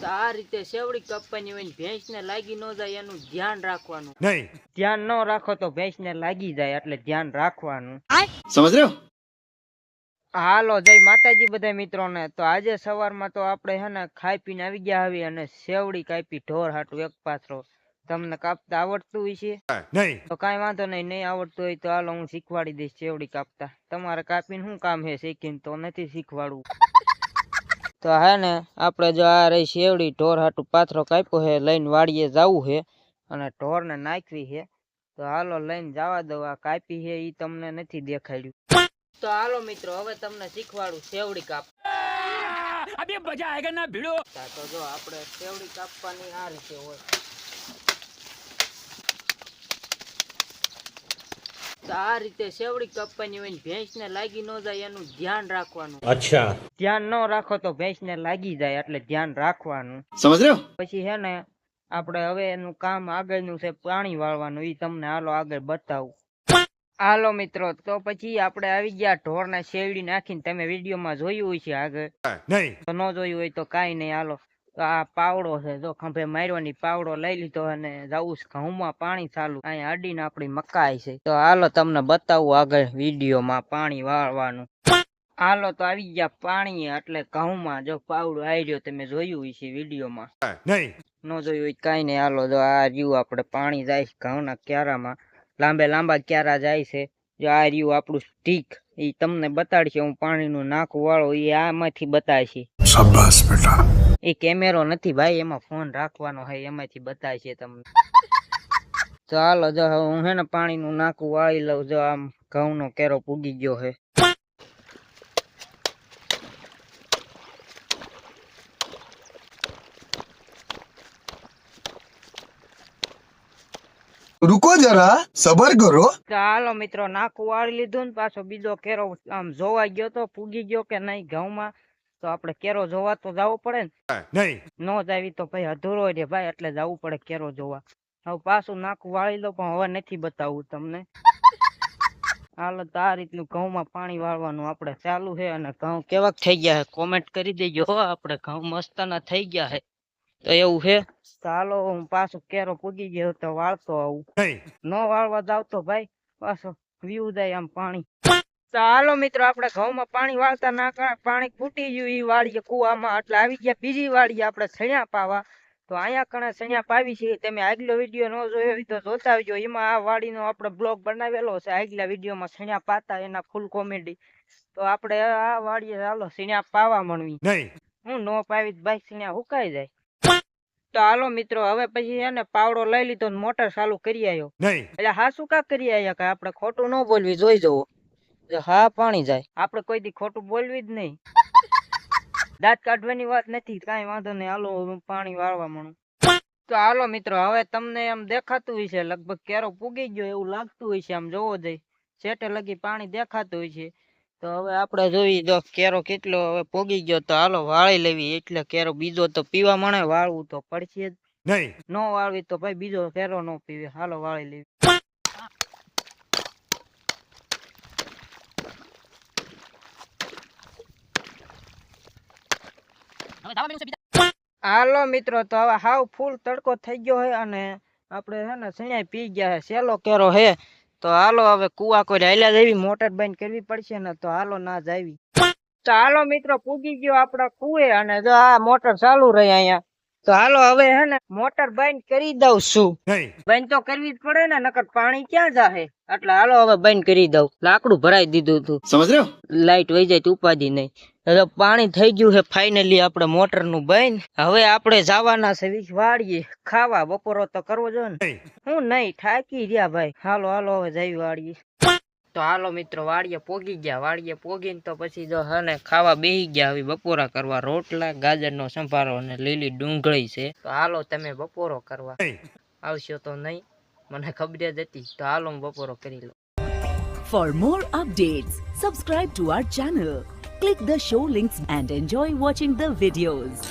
તો આ રીતે શેવડી કાપવાની હોય ને ભેંસને લાગી ન જાય એનું ધ્યાન રાખવાનું. નહીં, ધ્યાન ન રાખો તો ભેંસને લાગી જાય, એટલે ધ્યાન રાખવાનું. સમજ રહ્યો? હાલો જય માતાજી બધા મિત્રોને. તો આજે સવારમાં તો આપણે હે ને ખાઈ પીને આવી ગયા આવી અને શેવડી કાપી ઢોર હાટું એક પાથરો. તમને કાપતા આવડતું હોય છે? નહીં. તો કાંઈ વાંધો નહીં, નહીં આવડતું હોય તો હાલો હું શીખવાડી દઈશ શેવડી કાપતા. તમારે કાપીને શું કામ છે, શીખીને તો નથી શીખવાડવું. તો હે ને આપણે જો આ રહી શેવડી ઢોર હાટું પાથરો કાપ્યો છે, લઈને વાડીએ જવું છે અને ઢોરને નાખવી છે. તો હાલો લઈને જવા દો. આ કાપી છે એ તમને નથી દેખાડ્યું. તો હાલો મિત્રો હવે તમને શીખવાડું શેવડી કાપ. અબે મજા આયેગા ના ભીડો. તો જો આપણે શેવડી કાપવાની આ રીતે હોય. તો આ રીતે શેવડી કાપવાની હોય ને ભેંસને લાગી ન જાય એનું ધ્યાન રાખવાનું. અચ્છા, ધ્યાન ન રાખો તો ભેંસને લાગી જાય, એટલે ધ્યાન રાખવાનું. સમજ રહ્યો? પછી હે ને આપણે હવે એનું કામ આગળનું છે પાણી વાળવાનું. એ તમને હાલો આગળ બતાવું. હાલો મિત્રો, તો પછી આપણે આવી ગયા ઢોરને શેવડી નાખીને. તમે વિડીયોમાં જોયું હોય છે આગળ, નહીં તો ન જોયું હોય તો કાંઈ નહીં. હાલો તો આ પાવડો છે, જો ખંભે મારવાની પાવડો લઈ લીધો અને જવું ઘઉંમાં પાણી ચાલુ. અહીંયા અડીને આપણી મકાઈ છે. તો હાલો તમને બતાવું આગળ વિડીયોમાં પાણી વાળવાનું. હાલો તો આવી ગયા પાણી એટલે ઘઉંમાં. જો પાવડો આવી રહ્યો, તમે જોયું હોય છે વિડીયોમાં. નહીં ન જોયું હોય કાંઈ નહીં. હાલો જો આ રહ્યું આપણે પાણી જાય ઘઉંના ક્યારામાં. લાંબે લાંબા ક્યારા જાય છે. જો આ રહ્યું આપણું સ્ટીક, એ તમને બતાડશે. હું પાણીનું નાકું વાળો એ આમાંથી બતાડશે. શાબાશ બેટા. એ કેમેરો નથી ભાઈ, એમાં ફોન રાખવાનો હોય, એમાંથી બતાડશે તમને. તો હાલો જો હું હે ને પાણીનું નાકું વાળી લઉં. જો આમ ઘઉંનો કેરો પૂગી ગયો છે. रुको जरा सबर करो. તો હાલો મિત્રો નાકું વાળી લીધું ને પાછો બીજો કેરો આમ જોવા ગયો તો પૂગી ગયો કે નહીં ઘઉંમાં. તો આપણે કેરો જોવા તો જવું પડે ને. નહીં નો જાવી તો ભાઈ અધૂરો રે ભાઈ, એટલે જવું પડે કેરો જોવા. હવે પાછું નાકું વાળી લો, પણ હવે નથી બતાવવું તમને. હાલો તો આ રીતનું ઘઉંમાં પાણી વાળવાનું આપણે ચાલુ છે. અને ઘઉં કેવાક થઈ ગયા છે કોમેન્ટ કરી દેજો. આપણે ઘઉં મસ્તના થઈ ગયા છે. તો એવું છે. તો હાલો હું પાછું કેરો પૂગી ગયો તો વાળતો આવું. નો વાળવા જાવ તો ભાઈ પાછો વ્યૂ જાય આમ પાણી. તો હાલો મિત્રો આપણે ઘઉંમાં પાણી વાળતા ના પાણી ફૂટી ગયું એ વાળીએ કુવામાં. એટલે આવી ગયા બીજી વાળીએ આપણે સણ્યા પાવા. તો અહીંયા કણે સણ્યા પાવી છે. તમે આગલો વિડીયો ન જોયો હોય તો જોતા આવજો. એમાં આ વાડીનો આપણે બ્લોગ બનાવેલો છે. આગલા વિડીયોમાં સણ્યા પાતા એના ફૂલ કોમેડી. તો આપણે આ વાડીએ હાલો સણ્યા પાવા મળવી. હું નો પાવી ભાઈ સણ્યા હુકાઈ જાય. તો હાલો મિત્રો હવે પછી એને પાવડો લઈ લીધો ને મોટર ચાલુ કરી આવ્યો. એટલે હા શું કા કરી આવ્યા? કે આપણે ખોટું ન બોલવી, જોઈ જવો. હા પાણી જાય, આપણે કોઈ દી ખોટું બોલવી જ નહીં. દાંત કાઢવાની વાત નથી, કાંઈ વાંધો નહીં. હાલો પાણી વાળવા મળું. તો હાલો મિત્રો હવે તમને એમ દેખાતું હોય છે લગભગ કેરો પૂગી ગયો એવું લાગતું હોય છે. આમ જોવો જઈ સેટે લગી પાણી દેખાતું હોય છે. તો હવે આપણે જોઈ જો કેરો કેટલો હવે પોગી ગયો. તો હાલો વાળી લેવી. એટલે કેરો બીજો તો પીવા મળે, વાળવું તો પડશે જ. નહીં નો વાળવી તો ભાઈ બીજો કેરો નો પીવે. હાલો વાળી લેવી. હાલો મિત્રો તો હવે હાવ ફૂલ તડકો થઈ ગયો છે અને આપણે હે ને સણાઈ પી ગયા છે. સેલો કેરો હે. તો હાલો હવે કુવા કોઈ હાલ્યા જવી, મોટર બંધ કરવી પડશે ને. તો હાલો ના જાવી. તો હાલો મિત્રો પૂગી ગયો આપડા કુએ અને જો આ મોટર ચાલુ રહી અહીંયા. તો હાલો હવે હે ને મોટર બંધ કરી દઉં છું. બંધ તો કરવી જ પડે ને, નકર પાણી ક્યાં જાહે. એટલે હાલો હવે બંધ કરી દઉં. લાકડું ભરાઈ દીધું હતું. સમજ રહ્યો? લાઈટ વહી જાય તો ઉપાધિ નહીં. હવે પાણી થઈ ગયું છે ફાઇનલી આપણે મોટર નું બંધ. હવે આપણે જવાના છે વાડીએ ખાવા. બપોરો તો કરવો જોઈએ ને. હું નહીં થાકી રહ્યા ભાઈ. હાલો હાલો હવે જઈ વાડીએ. તો હાલો મિત્રો વાડીએ પોગી ગયા. વાડીએ પોગીને તો પછી જો હને ખાવા બેહી ગયા. હવે બપોરા કરવા. રોટલા, ગાજરનો સંભારો અને લીલી ડુંગળી છે. તો હાલો તમે બપોરો કરવા આવશો તો નહીં, મને ખબર જ હતી. તો હાલો હું બપોરો કરી લઉં. For more updates, subscribe to our channel, click the show links and enjoy watching the videos.